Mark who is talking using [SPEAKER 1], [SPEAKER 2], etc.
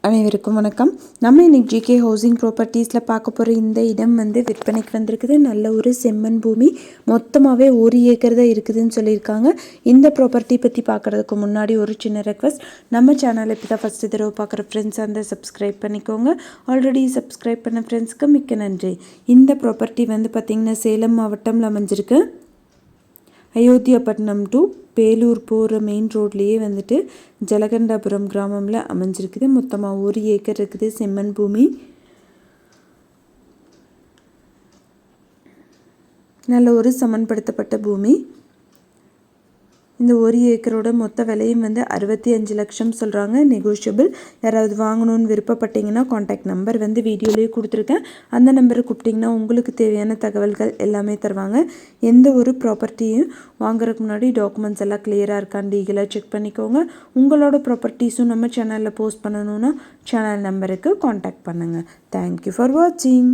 [SPEAKER 1] அனைவருக்கும் வணக்கம். நம்ம இன்னைக்கு ஜிகே ஹவுசிங் ப்ராப்பர்ட்டிஸில் பார்க்க போகிற இந்த இடம் விற்பனைக்கு வந்திருக்குது. நல்ல ஒரு செம்மண் பூமி, மொத்தமாகவே 1 ஏக்கர் தான் இருக்குதுன்னு சொல்லியிருக்காங்க. இந்த ப்ராப்பர்ட்டி பற்றி பார்க்குறதுக்கு முன்னாடி ஒரு சின்ன ரெக்வஸ்ட், நம்ம சேனலை இப்போ தான் ஃபஸ்ட்டு தடவை பார்க்குற ஃப்ரெண்ட்ஸ் அந்த சப்ஸ்கிரைப் பண்ணிக்கோங்க. ஆல்ரெடி சப்ஸ்கிரைப் பண்ண ஃப்ரெண்ட்ஸ்க்கு மிக்க நன்றி. இந்த ப்ராப்பர்ட்டி பார்த்திங்கன்னா சேலம் மாவட்டம்ல அமைஞ்சிருக்கு. அயோத்தியாப்பட்டினம் டு பேலூர் போகிற மெயின் ரோட்லேயே ஜலகண்டாபுரம் கிராமமில் அமைஞ்சிருக்குது. மொத்தமாக 1 ஏக்கர் இருக்குது. செம்மண் பூமி, நல்ல ஒரு சமன்படுத்தப்பட்ட பூமி. இந்த 1 ஏக்கரோட மொத்த விலையும் 65 லட்சம் சொல்கிறாங்க. நெகோஷியபிள். யாராவது வாங்கணும்னு விருப்பப்பட்டீங்கன்னா காண்டாக்ட் நம்பர் வீடியோலேயே கொடுத்துருக்கேன். அந்த நம்பரை கூப்பிட்டிங்கன்னா உங்களுக்கு தேவையான தகவல்கள் எல்லாமே தருவாங்க. எந்த ஒரு ப்ராப்பர்ட்டியும் வாங்குறதுக்கு முன்னாடி டாக்குமெண்ட்ஸ் எல்லாம் கிளியராக இருக்கான்னு லீகலாக செக் பண்ணிக்கோங்க. உங்களோட ப்ராப்பர்ட்டிஸும் நம்ம சேனலில் போஸ்ட் பண்ணணுன்னா சேனல் நம்பருக்கு காண்டாக்ட் பண்ணுங்கள். தேங்க்யூ ஃபார் வாட்சிங்.